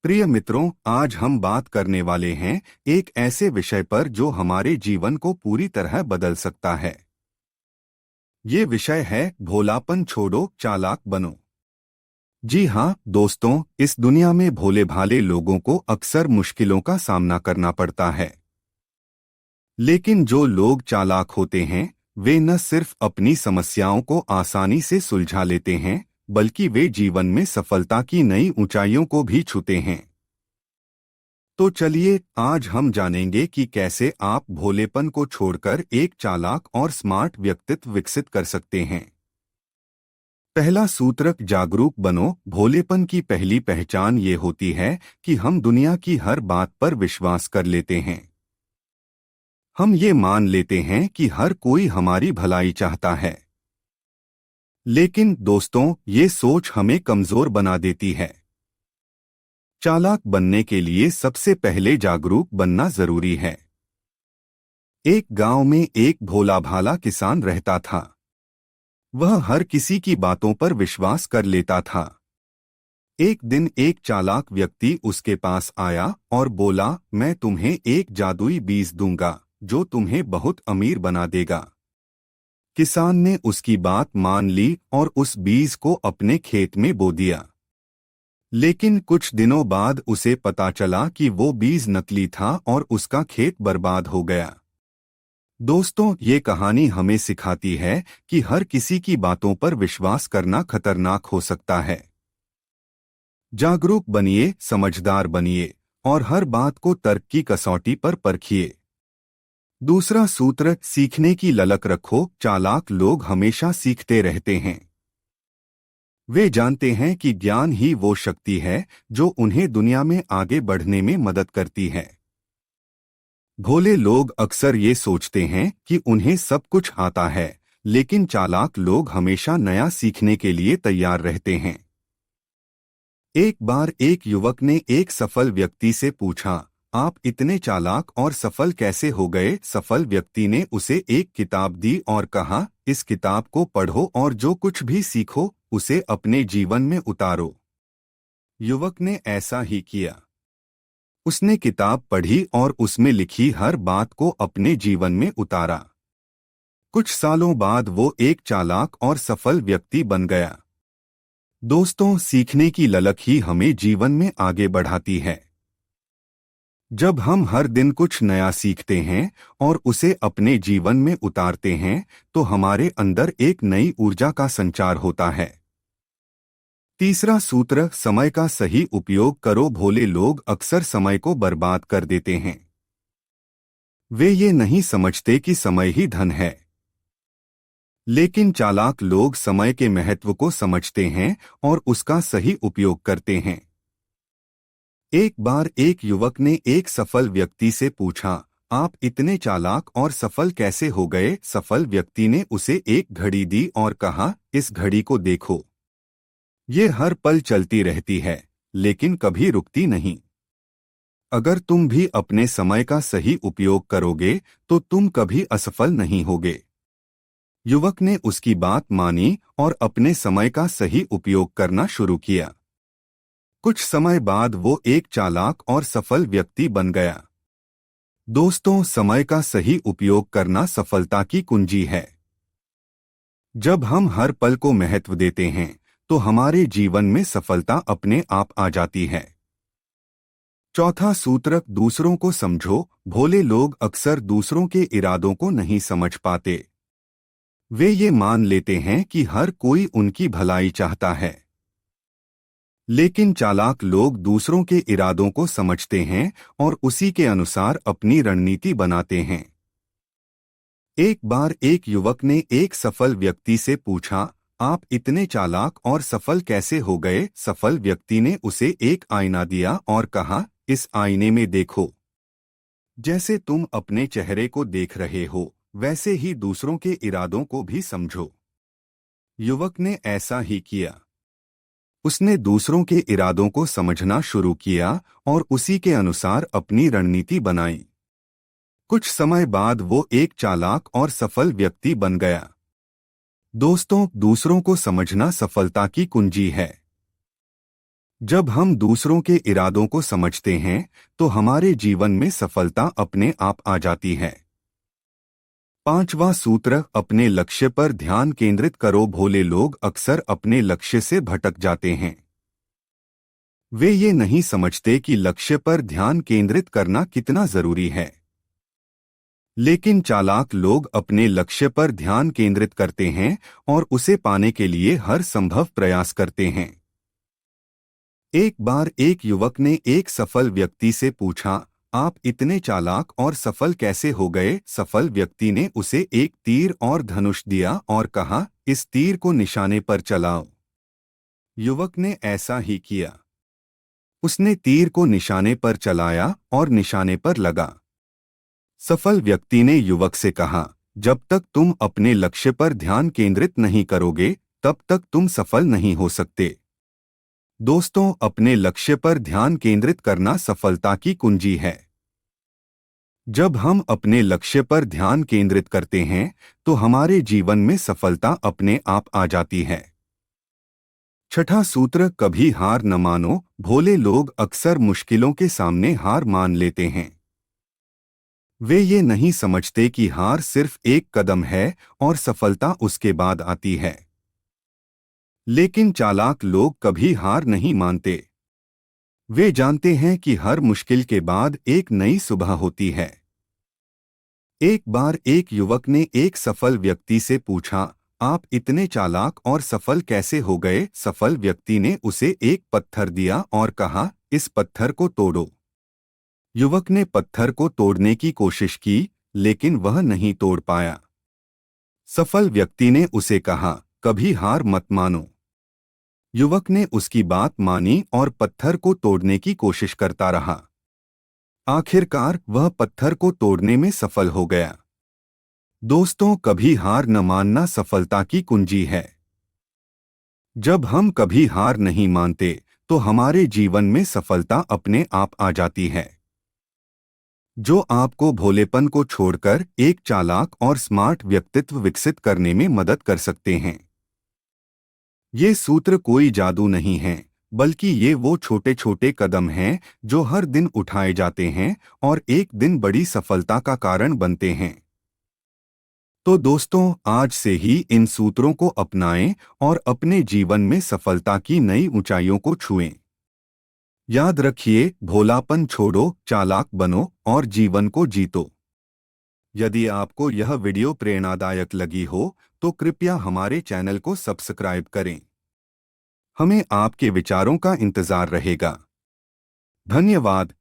प्रिय मित्रों, आज हम बात करने वाले हैं एक ऐसे विषय पर जो हमारे जीवन को पूरी तरह बदल सकता है। ये विषय है भोलापन छोड़ो, चालाक बनो। जी हाँ दोस्तों, इस दुनिया में भोले भाले लोगों को अक्सर मुश्किलों का सामना करना पड़ता है। लेकिन जो लोग चालाक होते हैं वे न सिर्फ अपनी समस्याओं को आसानी से सुलझा लेते हैं, बल्कि वे जीवन में सफलता की नई ऊंचाइयों को भी छूते हैं। तो चलिए आज हम जानेंगे कि कैसे आप भोलेपन को छोड़कर एक चालाक और स्मार्ट व्यक्तित्व विकसित कर सकते हैं। पहला सूत्र, जागरूक बनो। भोलेपन की पहली पहचान ये होती है कि हम दुनिया की हर बात पर विश्वास कर लेते हैं। हम ये मान लेते हैं कि हर कोई हमारी भलाई चाहता है। लेकिन दोस्तों, ये सोच हमें कमजोर बना देती है। चालाक बनने के लिए सबसे पहले जागरूक बनना जरूरी है। एक गांव में एक भोला भाला किसान रहता था। वह हर किसी की बातों पर विश्वास कर लेता था। एक दिन एक चालाक व्यक्ति उसके पास आया और बोला, मैं तुम्हें एक जादुई बीज दूंगा जो तुम्हें बहुत अमीर बना देगा। किसान ने उसकी बात मान ली और उस बीज को अपने खेत में बो दिया। लेकिन कुछ दिनों बाद उसे पता चला कि वो बीज नकली था और उसका खेत बर्बाद हो गया। दोस्तों, ये कहानी हमें सिखाती है कि हर किसी की बातों पर विश्वास करना खतरनाक हो सकता है। जागरूक बनिए, समझदार बनिए और हर बात को तर्क की कसौटी पर परखिए। दूसरा सूत्र, सीखने की ललक रखो। चालाक लोग हमेशा सीखते रहते हैं। वे जानते हैं कि ज्ञान ही वो शक्ति है जो उन्हें दुनिया में आगे बढ़ने में मदद करती है। भोले लोग अक्सर ये सोचते हैं कि उन्हें सब कुछ आता है, लेकिन चालाक लोग हमेशा नया सीखने के लिए तैयार रहते हैं। एक बार एक युवक ने एक सफल व्यक्ति से पूछा, आप इतने चालाक और सफल कैसे हो गए? सफल व्यक्ति ने उसे एक किताब दी और कहा, इस किताब को पढ़ो और जो कुछ भी सीखो उसे अपने जीवन में उतारो। युवक ने ऐसा ही किया। उसने किताब पढ़ी और उसमें लिखी हर बात को अपने जीवन में उतारा। कुछ सालों बाद वो एक चालाक और सफल व्यक्ति बन गया। दोस्तों, सीखने की ललक ही हमें जीवन में आगे बढ़ाती है। जब हम हर दिन कुछ नया सीखते हैं और उसे अपने जीवन में उतारते हैं, तो हमारे अंदर एक नई ऊर्जा का संचार होता है। तीसरा सूत्र, समय का सही उपयोग करो। भोले लोग अक्सर समय को बर्बाद कर देते हैं। वे ये नहीं समझते कि समय ही धन है। लेकिन चालाक लोग समय के महत्व को समझते हैं और उसका सही उपयोग करते हैं। एक बार एक युवक ने एक सफल व्यक्ति से पूछा, आप इतने चालाक और सफल कैसे हो गए? सफल व्यक्ति ने उसे एक घड़ी दी और कहा, इस घड़ी को देखो। ये हर पल चलती रहती है, लेकिन कभी रुकती नहीं। अगर तुम भी अपने समय का सही उपयोग करोगे तो तुम कभी असफल नहीं होगे। युवक ने उसकी बात मानी और अपने समय का सही उपयोग करना शुरू किया। कुछ समय बाद वो एक चालाक और सफल व्यक्ति बन गया। दोस्तों, समय का सही उपयोग करना सफलता की कुंजी है। जब हम हर पल को महत्व देते हैं तो हमारे जीवन में सफलता अपने आप आ जाती है। चौथा सूत्र, दूसरों को समझो। भोले लोग अक्सर दूसरों के इरादों को नहीं समझ पाते। वे ये मान लेते हैं कि हर कोई उनकी भलाई चाहता है। लेकिन चालाक लोग दूसरों के इरादों को समझते हैं और उसी के अनुसार अपनी रणनीति बनाते हैं। एक बार एक युवक ने एक सफल व्यक्ति से पूछा, आप इतने चालाक और सफल कैसे हो गए? सफल व्यक्ति ने उसे एक आईना दिया और कहा, इस आईने में देखो। जैसे तुम अपने चेहरे को देख रहे हो, वैसे ही दूसरों के इरादों को भी समझो। युवक ने ऐसा ही किया। उसने दूसरों के इरादों को समझना शुरू किया और उसी के अनुसार अपनी रणनीति बनाई। कुछ समय बाद वो एक चालाक और सफल व्यक्ति बन गया। दोस्तों, दूसरों को समझना सफलता की कुंजी है। जब हम दूसरों के इरादों को समझते हैं तो हमारे जीवन में सफलता अपने आप आ जाती है। पांचवा सूत्र, अपने लक्ष्य पर ध्यान केंद्रित करो। भोले लोग अक्सर अपने लक्ष्य से भटक जाते हैं। वे ये नहीं समझते कि लक्ष्य पर ध्यान केंद्रित करना कितना जरूरी है। लेकिन चालाक लोग अपने लक्ष्य पर ध्यान केंद्रित करते हैं और उसे पाने के लिए हर संभव प्रयास करते हैं। एक बार एक युवक ने एक सफल व्यक्ति से पूछा, आप इतने चालाक और सफल कैसे हो गए? सफल व्यक्ति ने उसे एक तीर और धनुष दिया और कहा, इस तीर को निशाने पर चलाओ। युवक ने ऐसा ही किया। उसने तीर को निशाने पर चलाया और निशाने पर लगा। सफल व्यक्ति ने युवक से कहा, जब तक तुम अपने लक्ष्य पर ध्यान केंद्रित नहीं करोगे तब तक तुम सफल नहीं हो सकते। दोस्तों, अपने लक्ष्य पर ध्यान केंद्रित करना सफलता की कुंजी है। जब हम अपने लक्ष्य पर ध्यान केंद्रित करते हैं तो हमारे जीवन में सफलता अपने आप आ जाती है। छठा सूत्र, कभी हार न मानो। भोले लोग अक्सर मुश्किलों के सामने हार मान लेते हैं। वे ये नहीं समझते कि हार सिर्फ एक कदम है और सफलता उसके बाद आती है। लेकिन चालाक लोग कभी हार नहीं मानते। वे जानते हैं कि हर मुश्किल के बाद एक नई सुबह होती है। एक बार एक युवक ने एक सफल व्यक्ति से पूछा, आप इतने चालाक और सफल कैसे हो गए? सफल व्यक्ति ने उसे एक पत्थर दिया और कहा, इस पत्थर को तोड़ो। युवक ने पत्थर को तोड़ने की कोशिश की, लेकिन वह नहीं तोड़ पाया। सफल व्यक्ति ने उसे कहा, कभी हार मत मानो। युवक ने उसकी बात मानी और पत्थर को तोड़ने की कोशिश करता रहा। आखिरकार वह पत्थर को तोड़ने में सफल हो गया। दोस्तों, कभी हार न मानना सफलता की कुंजी है। जब हम कभी हार नहीं मानते तो हमारे जीवन में सफलता अपने आप आ जाती है, जो आपको भोलेपन को छोड़कर एक चालाक और स्मार्ट व्यक्तित्व विकसित करने में मदद कर सकते हैं। ये सूत्र कोई जादू नहीं है, बल्कि ये वो छोटे छोटे कदम हैं जो हर दिन उठाए जाते हैं और एक दिन बड़ी सफलता का कारण बनते हैं। तो दोस्तों, आज से ही इन सूत्रों को अपनाएं और अपने जीवन में सफलता की नई ऊंचाइयों को छुएं। याद रखिए, भोलापन छोड़ो, चालाक बनो और जीवन को जीतो। यदि आपको यह वीडियो प्रेरणादायक लगी हो तो कृपया हमारे चैनल को सब्सक्राइब करें। हमें आपके विचारों का इंतजार रहेगा। धन्यवाद।